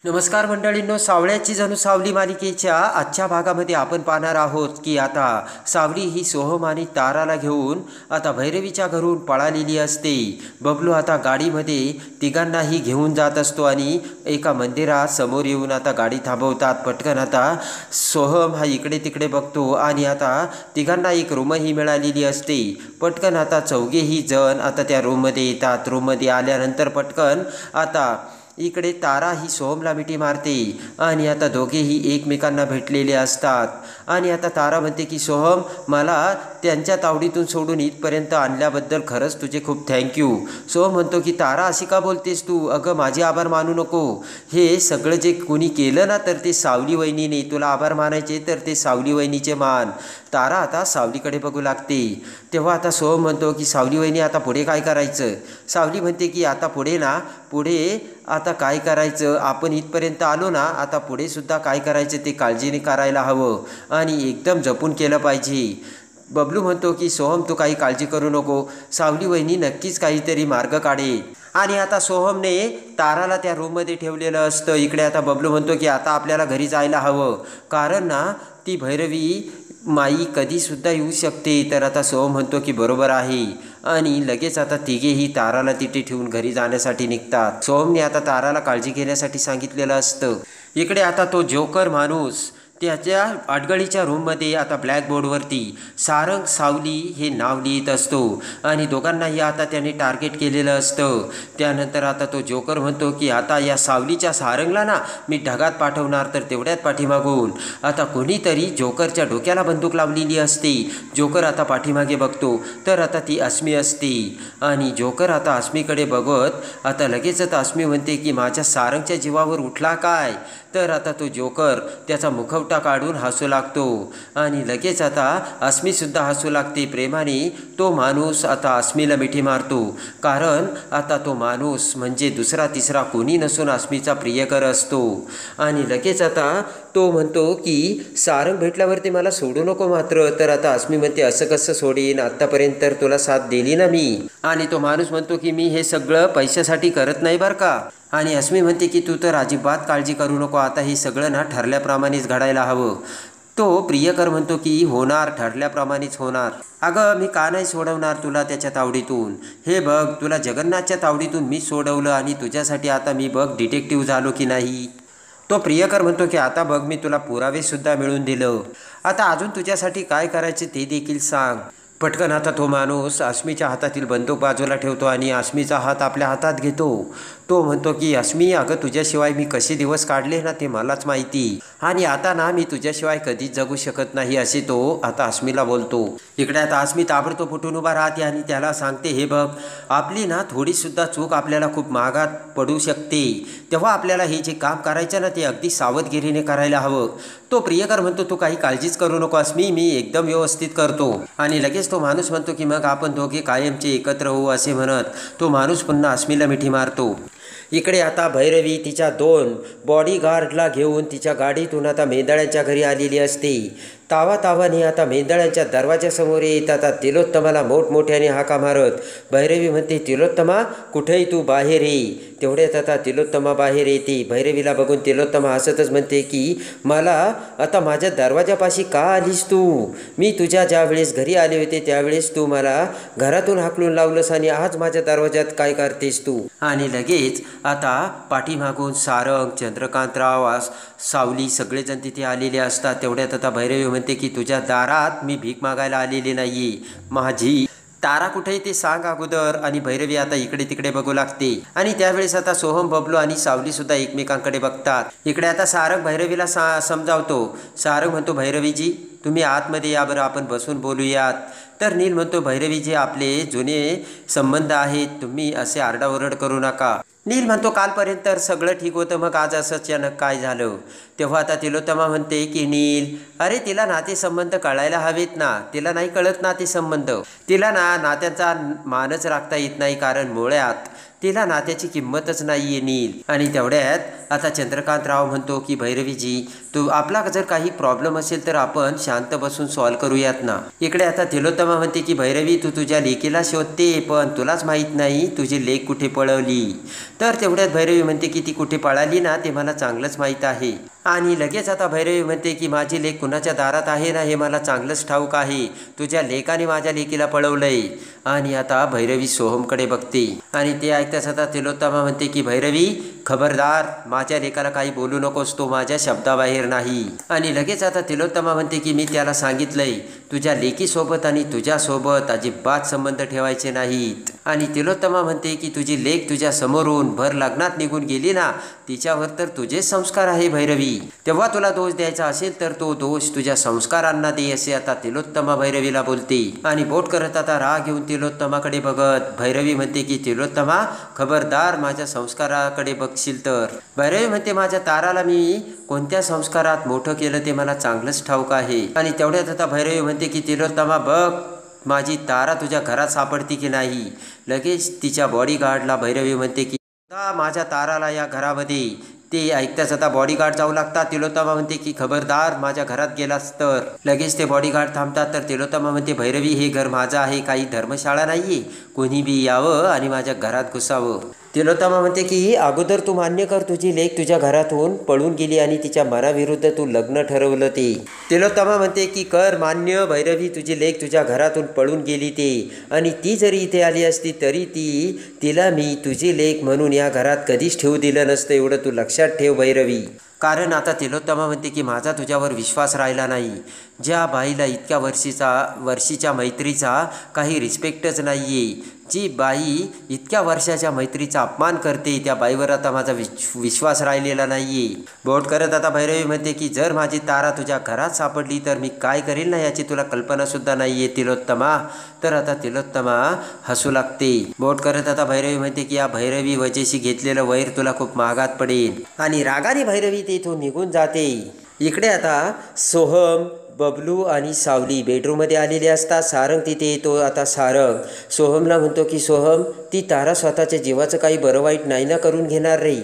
नमस्कार मंडळींनो, सावळ्याची जणू सावली मालिकेच्या आजच्या भागामध्ये आपण पाहणार आहोत की आता सावली ही सोहम आणि ताराला घेऊन आता भैरवीच्या घरून पळालेली असते। बबलू आता गाडीमध्ये तिघांनाही घेऊन जात असतो आणि एका मंदिरात समोर येऊन आता गाडी थांबवतात। पटकन आता सोहम हा इकडे तिकडे बघतो आणि आता तिघांना एक रूमही मिळालेली असते। पटकन आता चौघेही जण आता त्या रूममध्ये येतात। रूममध्ये आल्यानंतर पटकन आता इकडे तारा ही सोहमला मिठी मारते आणि आता दोघेही एकमेकांना भेटलेले असतात। आणि आता तारा म्हणते की सोहम, मला त्यांच्या तावडीतून सोडून इथपर्यंत आणल्याबद्दल खरंच तुझे खूप थँक्यू। सोहम म्हणतो की तारा, अशी का बोलतेस तू? अगं माझे आभार मानू नको। हे सगळं जे कोणी केलं ना तर ते सावली वहिनीने, तुला आभार मानायचे तर ते सावली वहिनीचे मान। तारा आता सावलीकडे बघू लागते। तेव्हा आता सोहम म्हणतो की सावली वहिनी, आता पुढे काय करायचं? सावली म्हणते की आता पुढे ना, पुढे आता काय करायचं, आपण इथपर्यंत आलो ना, आता पुढे सुद्धा काय करायचं ते काळजीने करायला हवं आणि एकदम जपून केलं पाहिजे। बबलू म्हणतो की सोहम, तू काही काळजी करू नको, सावली वहिनी नक्कीच काहीतरी मार्ग काढेल। आणि आता सोहमने ताराला त्या रूममध्ये ठेवलेलं असतं। इकडे आता बबलू म्हणतो की आता आपल्याला घरी जायला हवं, कारण ना ती भैरवी माई कधीसुद्धा येऊ शकते। तर आता सोहम म्हणतो की बरोबर आहे आणि लगेच आता तिघेही ताराला तिथे ठेवून घरी जाण्यासाठी निघतात। सोहमने आता ताराला काळजी घेण्यासाठी सांगितलेलं असतं। इकडे आता तो जोकर माणूस त्याच्या अडगळीच्या रूममध्ये आता ब्लॅकबोर्डवरती सारंग सावली हे नाव लिहित असतो आणि दोघांनाही आता त्याने टार्गेट केलेलं असतं। त्यानंतर आता तो जोकर म्हणतो की आता या सावलीच्या सारंगला ना मी ढगात पाठवणार। तर तेवढ्यात पाठीमागून आता कोणीतरी जोकरच्या डोक्याला बंदूक लावलेली असते। जोकर आता पाठीमागे बघतो तर आता ती अस्मी असते आणि जोकर आता अस्मीकडे बघत आता लगेचच अस्मी म्हणते की माझ्या सारंगच्या जीवावर उठला काय? तर आता तो जोकर त्याचा मुखवटा काढून हसू लागतो आणि लगेच आता अस्मीसुद्धा हसू लागते। प्रेमाने तो माणूस आता अस्मीला मिठी मारतो, कारण आता तो माणूस म्हणजे दुसरा तिसरा कोणी नसून अस्मीचा प्रियकर असतो। आणि लगेच आता तो म्हणतो की सारंग भेटल्यावरती मला सोडू नको मात्र। तर आता अस्मी म्हणते, असं कसं सोडीन, आत्तापर्यंत तर तुला साथ दिली ना मी। आणि तो माणूस म्हणतो की मी हे सगळं पैशासाठी करत नाही बरं का। आणि अस्मी म्हणते की तू तर अजिबात काळजी करू नको, आता हे सगळं ना ठरल्याप्रमाणेच घडायला हवं। तो प्रियकर म्हणतो की होणार, ठरल्याप्रमाणेच होणार। अगं मी का नाही सोडवणार तुला त्याच्या तावडीतून? हे बघ, तुला जगन्नाथच्या तावडीतून मी सोडवलं आणि तुझ्यासाठी आता मी बघ डिटेक्टिव्ह झालो की नाही। तो प्रियकर म्हणतो की आता बघ, मी तुला पुरावेसुद्धा मिळवून दिलं, आता अजून तुझ्यासाठी काय करायचे ते देखील सांग। पटकन आता तो माणूस अस्मीच्या हातातील बंदूक बाजूला ठेवतो आणि अस्मीचा हात आपल्या हातात घेतो। तो म्हणतो की अस्मी, अगं तुझ्याशिवाय मी कसे दिवस काढले ना ते मलाच माहिती, आणि आता ना मी तुझ्याशिवाय कधीच जगू शकत नाही, असे तो आता अस्मीला बोलतो। इकडे आता अस्मी ताबडतोब फुटून उभा राहते आणि त्याला सांगते, हे बघ, आपली ना थोडीसुद्धा चूक आपल्याला खूप महागात पडू शकते, तेव्हा आपल्याला हे जे काम करायचं ना ते अगदी सावधगिरीने करायला हवं। तो प्रियकर म्हणतो तू काही काळजीच करू नको अस्मी, मी एकदम व्यवस्थित करतो। आणि लगेच तो माणूस म्हणतो की मग आपण दोघे कायमचे एकत्र होऊ, असे म्हणत तो माणूस पुन्हा अस्मीला मिठी मारतो। इकडे आता भैरवी तिच्या 2 बॉडीगार्डला घेऊन तिच्या गाडीतून आता मेंदळ्यांच्या घरी आलेली असते। तावातावाने आता मेंदळ्यांच्या दरवाजासमोर येत आता तिलोत्तमाला मोठमोठ्याने हाका मारत भैरवी म्हणते, तिलोत्तमा कुठेही तू बाहेर ये। तेवढ्यात आता तिलोत्तमा बाहेर येते। भैरवीला बघून तिलोत्तमा हसतच म्हणते की मला आता माझ्या दरवाजापाशी का आलीस तू? मी तुझ्या ज्या वेळेस घरी आले होते त्यावेळेस तू मला घरातून हाकलून लावलंस आणि आज माझ्या दरवाजात काय करतेस तू? आणि लगेच आता पाठीमागून सारंग, चंद्रकांतराव, सावली सगळेजण तिथे आलेले असतात। तेवढ्यात आता भैरवी म्हणते की तुझ्या दारात मी भीक मागायला आलेली नाही, माझी तारा कुठे ते सांग अगोदर। आणि भैरवी आता इकडे तिकडे बघू लागते आणि त्यावेळेस आता सोहम, बबलू आणि सावली सुद्धा एकमेकांकडे बघतात। इकडे आता सारंग भैरवीला समजावतो। सारंग म्हणतो, भैरवीजी तुम्ही आतमध्ये या बरं, आपण बसून बोलूयात। तर नील म्हणतो, भैरवीजी आपले जुने संबंध आहेत, तुम्ही असे आरडाओरड करू नका। नील म्हणतो, कालपर्यंत तर सगळं ठीक होतं, मग आज असं अचानक काय झालं? तेव्हा आता तिलोत्तमा म्हणते की नील, अरे तिला नातेसंबंध कळायला हवेत ना, तिला नाही कळत नातेसंबंध, तिला ना नात्यांचा मानच राखता येत नाही, कारण मुळात तिला नात्याची किंमतच नाही आहे नील. आणि तेवढ्यात आता चंद्रकांतराव म्हणतो की भैरवीजी, तू आपला जर काही प्रॉब्लेम असेल तर आपण शांत बसून सॉल्व्ह करूयात ना. इकडे आता तिलोत्तमा म्हणते की भैरवी, तू तुझ्या लेकीला शोधते पण तुलाच माहीत नाही तुझी लेक कुठे पळवली. तर तेवढ्यात भैरवी म्हणते की ती कुठे पळाली ना ते मला चांगलंच माहीत आहे. आणि लगेच आता भैरवी म्हणते की माझी लेक कुणाच्या दारात आहे ना हे मला चांगलंच ठाऊक आहे. तुझ्या लेकाने माझ्या लेकीला पळवलंय. आणि आता भैरवी सोहमकडे बघते आणि ते ऐकताच आता तिलोत्तमा म्हणते की भैरवी, खबरदार, माझ्या लेकाला काही बोलू नकोस, तो माझ्या शब्दाबाहेर नाही. आणि लगेच आता तिलोत्तमा म्हणते की मी त्याला सांगितलंय तुझ्या लेकीसोबत आणि तुझ्यासोबत अजिबात संबंध ठेवायचे नाहीत. आणि तिलोत्तमा म्हणते की तुझी लेक तुझ्या समोरून भर लग्नात निघून गेली ना, तिच्यावर तर तुझेच संस्कार आहे भैरवी. तेव्हा तुला दोष द्यायचा असेल तर तो दोष तुझ्या संस्कारांना दे, असे आता तिलोत्तमा भैरवीला बोलते. आणि बोट करत आता राग घेऊन तिलोत्तमाकडे बघत भैरवी म्हणते की तिलोत्तमा, खबरदार, माझ्या संस्काराकडे बघशील तर. भैरवी म्हणते माझ्या ताराला मी कोणत्या संस्कारात मोठं केलं ते मला चांगलंच ठाऊक आहे. आणि तेवढ्यात आता भैरवी म्हणते की तिलोत्तमा बघ, माझी तारा तुझ्या घरात सापडती की नाही. लगेच तिच्या बॉडीगार्डला भैरवी म्हणते की माझ्या ताराला या घरामध्ये. ते ऐकताच आता बॉडीगार्ड जाऊ लागतात. तिलोत्तमा म्हणते की खबरदार, माझ्या घरात गेलास तर. लगेच ते बॉडीगार्ड थांबतात. तर तिलोत्तमा म्हणते भैरवी, हे घर माझं आहे, काही धर्मशाळा नाहीये, कोणी बी यावं आणि माझ्या घरात घुसावं. तिलोत्तमा म्हणते की अगोदर तू मान्य कर तुझी लेक तुझ्या घरातून पळून गेली आणि तिच्या मनाविरुद्ध तू लग्न ठरवलं ते. तिलोत्तमा म्हणते की कर मान्य भैरवी, तुझी लेक तुझ्या घरातून पळून गेली ते. आणि ती जरी इथे आली असती तरी तिला मी तुझी लेक म्हणून या घरात कधीच ठेवू दिलं नसतं, एवढं तू लक्षात ठेव भैरवी. कारण आता तिलोत्तमा म्हणते की माझा तुझ्यावर विश्वास राहिला नाही. ज्या बाईला इतक्या वर्षीच्या मैत्रीचा काही रिस्पेक्टच नाही आहे, जी बाई इतक्या वर्षाच्या मैत्रीचा अपमान करते, त्या बाईवर आता माझा विश्वास राहिलेला नाही आहे. बोट करत आता भैरवी म्हणते की जर माझी तारा तुझ्या घरात सापडली तर मी काय करेल ना याची तुला कल्पनासुद्धा नाही आहे तिलोत्तमा. तर आता तिलोत्तमा हसू लागते. बोट करत आता भैरवी म्हणते की या भैरवी वजेशी घेतलेलं वैर तुला खूप महागात पडेल. आणि रागाने भैरवी तेथून निघून जाते. इकडे आता सोहम, बबलू आणि सावली बेडरूममध्ये आलेले असतात. सारंग तिथे येतो. आता सारंग सोहमला म्हणतो की सोहम, ती तारा स्वतःच्या जीवाचं काही बरं वाईट नाही ना करून घेणार रे.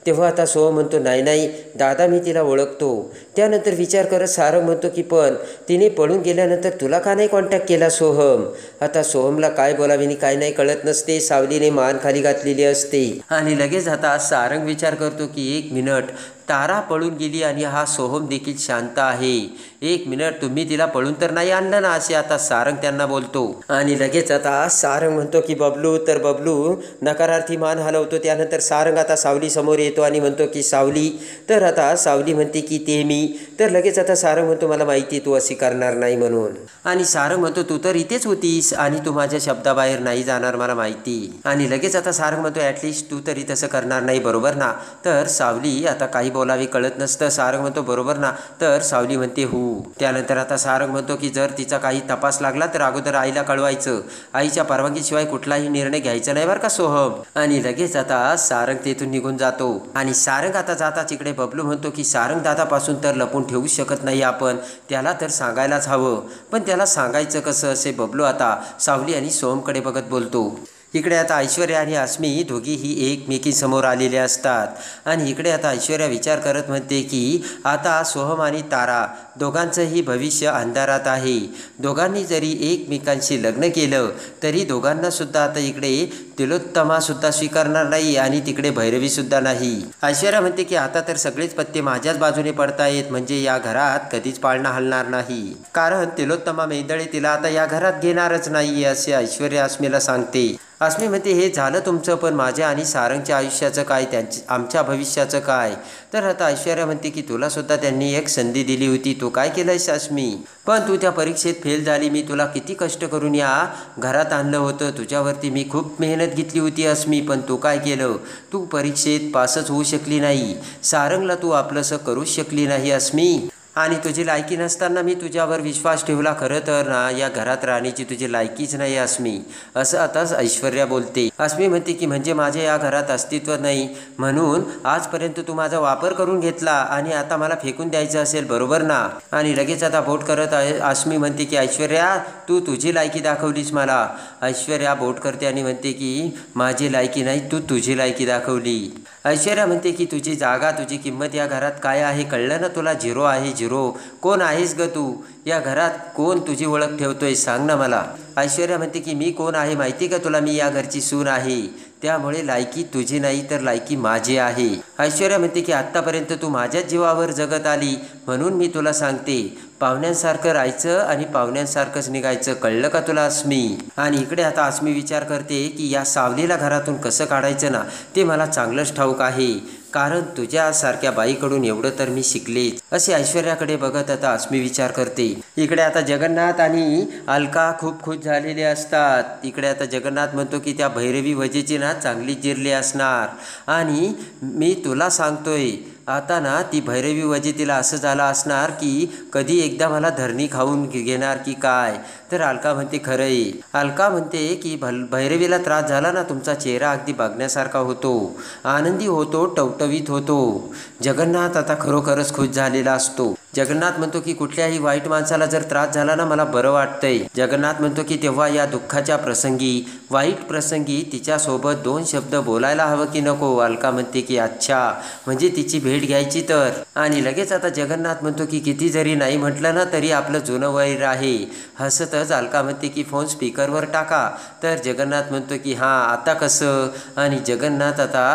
तेव्हा आता सोहम म्हणतो नाही दादा, मी तिला ओळखतो. त्यानंतर विचार करत सारंग म्हणतो की पण तिने पळून गेल्यानंतर तुला का नाही कॉन्टॅक्ट केला सोहम. आता सोहमला काय बोलावे आणि काय नाही कळत नसते. सावलीने मान खाली घातलेली असते. आणि लगेच आता सारंग विचार करतो की 1 मिनिट, तारा पळून गेली आणि हा सोहम देखील शांत आहे. 1 मिनिट, तुम्ही तिला पळून तर नाही आणलं ना, असे आता सारंग त्यांना बोलतो. आणि लगेच आता सारंग म्हणतो की बबलू. तर बबलू नकारार्थी मान हलवतो. त्यानंतर सारंग आता सावली समोर येतो आणि म्हणतो की सावली. तर आता सावली म्हणते की ते मी. तर लगेच आता सारंग म्हणतो मला माहिती तू अशी करणार नाही म्हणून. आणि सारंग म्हणतो तू तर इथेच होतीस आणि तू माझ्या शब्दाबाहेर नाही जाणार, मला माहिती. आणि लगेच आता सारंग म्हणतो ॲटलिस्ट तू तरी तसं करणार नाही, बरोबर ना. तर सावली आता काही बोलावी कळत नसतं. सारंग म्हणतो बरोबर ना. तर सावली म्हणते हो. त्यानंतर आता सारंग म्हणतो की जर तिचा काही तपास लागला तर अगोदर आईला कळवायचं, आईच्या परवानगीशिवाय कुठलाही निर्णय घ्यायचा नाही बरं का सोहम. आणि लगेच आता सारंग तेथून निघून जातो. आणि सारंग आता जाताच इकडे बबलू म्हणतो की सारंग दादापासून तर लपून ठेवू शकत नाही आपण, त्याला तर सांगायलाच हवं. पण त्याला सांगायचं कसं, असे बबलू आता सावली आणि सोहमकडे बघत बोलतो. इकडे आता ऐश्वर्या आणि अस्मी दोघीही एकमेकींसमोर आलेले असतात. आणि इकडे आता ऐश्वर्या विचार करत म्हणते की आता सोहम आणि तारा दोघांचंही भविष्य अंधारात आहे. दोघांनी जरी एकमेकांशी लग्न केलं तरी दोघांनासुद्धा आता इकडे तिलोत्तमासुद्धा स्वीकारणार नाही आणि तिकडे भैरवीसुद्धा नाही. ऐश्वर्या म्हणते की आता तर सगळेच पत्ते माझ्याच बाजूने पडतायत, म्हणजे या घरात कधीच पाळणा हलणार नाही. कारण तिलोत्तमा मेंदळे तिला आता या घरात घेणारच नाही, असे ऐश्वर्या अस्मीला सांगते. अस्मी म्हणते हे झालं तुमचं, पण माझ्या आणि सारंगच्या आयुष्याचं काय, आमच्या भविष्याचं काय. तर आता ऐश्वर्या म्हणते की तुलासुद्धा त्यांनी एक संधी दिली होती, तू काय केलंयस अस्मी. पण तू त्या परीक्षेत फेल झाली. मी तुला किती कष्ट करून या घरात आणलं होतं, तुझ्यावरती मी खूप मेहनत घेतली होती अस्मी, पण तू काय केलं, तू परीक्षेत पासच होऊ शकली नाही. सारंगला तू आपलंसं करूच शकली नाही अस्मी. आणि तुझी लायकी नसताना मी तुझ्यावर विश्वास ठेवला. खरं तर ना या घरात राहण्याची तुझी लायकीच नाही अस्मी, असं आताच ऐश्वर्या बोलते. अस्मी म्हणते की म्हणजे माझे या घरात अस्तित्व नाही म्हणून आजपर्यंत तू माझा वापर करून घेतला आणि आता मला फेकून द्यायचं असेल, बरोबर ना? आणि लगेच आता बोट करत अस्मी म्हणते की ऐश्वर्या तू तुझी लायकी दाखवलीस मला. ऐश्वर्या बोट करते आणि म्हणते की माझी लायकी नाही, तू तुझी लायकी दाखवली. ऐश्वर्या म्हणते की तुझी जागा तुझी किंमत या घरात काय आहे कळलं ना तुला? झिरो आहे, झिरो. कोण आहेस ग तू या घरात? कोण तुझी ओळख ठेवतोय सांग ना मला. ऐश्वर्या म्हणते की मी कोण आहे माहिती का तुला? मी या घरची सून आहे, त्यामुळे लायकी तुझी नाही तर लायकी माझी आहे. ऐश्वर्या म्हणते की आत्तापर्यंत तू माझ्याच जीवावर जगत आली म्हणून मी तुला सांगते पाहुण्यांसारखं राहायचं आणि पाहुण्यांसारखंच निघायचं, कळलं का तुला अस्मी? आणि इकडे आता अस्मी विचार करते की या सावलीला घरातून कसं काढायचं ना ते मला चांगलंच ठाऊक आहे, कारण तुझ्यासारख्या बाईकडून एवढं तर मी शिकलेच, असे ऐश्वर्याकडे बघत आता अस्मी विचार करते. इकडे आता जगन्नाथ आणि अलका खूप खुश झालेले असतात. इकडे आता जगन्नाथ म्हणतो की त्या भैरवी वजेची ना चांगली जिरली असणार आणि मी तुला सांगतोय आता ना ती भैरवी वजे तिला असं झालं असणार की कधी एकदा मला धरणी खाऊन घेणार की काय. तर अलका म्हणते खरं आहे. अलका म्हणते की भैरवीला त्रास झाला ना तुमचा चेहरा अगदी बघण्यासारखा होतो, आनंदी होतो, टवटवीत होतो. जगन्नाथ आता खरोखरच खुश झालेला असतो. जगन्नाथ म्हणतो की कुठल्याही वाईट माणसाला जर त्रास झाला ना मला बरं वाटतंय. जगन्नाथ म्हणतो की तेव्हा या दुःखाच्या प्रसंगी वाईट प्रसंगी तिच्यासोबत 2 शब्द बोलायला हवं की नको? अलका म्हणते की अच्छा म्हणजे तिची भेट घ्यायची तर. आणि लगेच आता जगन्नाथ म्हणतो की किती जरी नाही म्हटलं ना तरी आपलं जुनं वैर आहे. हसतच अलका म्हणते की फोन स्पीकरवर टाका. तर जगन्नाथ म्हणतो की हां आता कसं? आणि जगन्नाथ आता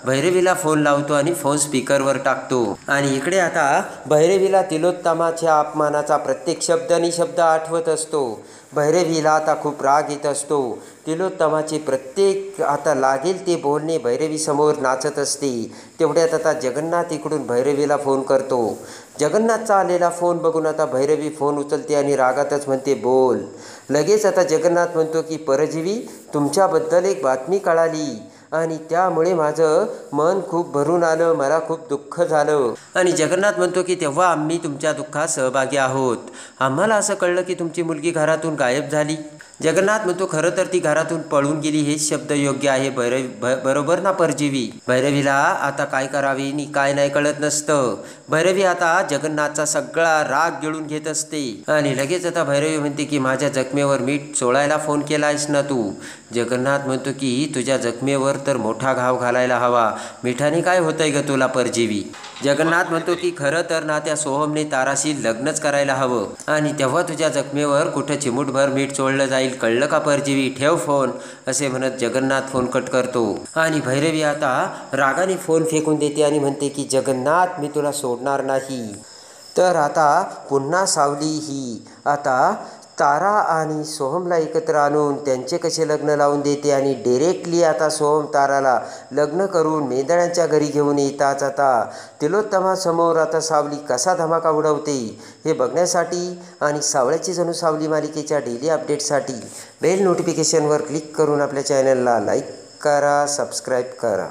भैरवीला फोन लावतो आणि फोन स्पीकरवर टाकतो. आणि इकडे आता भैरवीला तिलोत्तमाच्या अपमानाचा प्रत्येक शब्द आणि शब्द आठवत असतो. भैरवीला आता खूप राग येत असतो. तिलोत्तमाचे प्रत्येक आता लागेल ते बोलणे भैरवीसमोर नाचत असते. तेवढ्यात आता जगन्नाथ इकडून भैरवीला फोन करतो. जगन्नाथचा आलेला फोन बघून आता भैरवी फोन उचलते आणि रागातच म्हणते बोल. लगेच आता जगन्नाथ म्हणतो की परजीवी तुमच्याबद्दल एक बातमी कळाली आणि त्यामुळे माझं मन खूप भरून आलं, मला खूप दुःख झालं. आणि जगन्नाथ म्हणतो की तेव्हा आम्ही तुमच्या दुःखात सहभागी आहोत. आम्हाला असं कळलं की तुमची मुलगी घरातून गायब झाली. जगन्नाथ म्हणतो खरं तर ती घरातून पळून गेली हेच शब्द योग्य आहे बरोबर ना परजीवी? भैरवीला आता काय करावी आणि काय नाही कळत नसतं. भैरवी आता जगन्नाथचा सगळा राग गिळून घेत असते. आणि लगेच आता भैरवी म्हणते की माझ्या जखमेवर मीठ चोळायला फोन केलायस ना तू? जगन्नाथ म्हणतो की तुझ्या जखमेवर तर मोठा घाव घालायला हवा, मिठाने काय होतंय ग तुला परजीवी? जगन्नाथ म्हणतो की खरं तर ना त्या सोहमने ताराशी लग्नच करायला हवं आणि तेव्हा तुझ्या जखमेवर कुठं चिमूटभर मीठ चोळलं जाईल, कळलं का परजीवी? ठेव फोन, असे म्हणत जगन्नाथ फोन कट करतो. आणि भैरवी आता रागाने फोन फेकून देते आणि म्हणते की जगन्नाथ मी तुला सोडणार नाही. तर आता पुन्हा सावली ही आता तारा आणि सोहमला एकत्र आणून त्यांचे कसे लग्न लावून देते आणि डिरेक्टली आता सोहम ताराला लग्न करून मेंदळ्यांच्या घरी घेऊन येताच आता तिलोत्तमासमोर आता सावली कसा धमाका उडवते हे बघण्यासाठी आणि सावळ्याची जणू सावली मालिकेच्या डेली अपडेटसाठी बेल नोटिफिकेशनवर क्लिक करून आपल्या चॅनलला लाईक करा, सबस्क्राईब करा.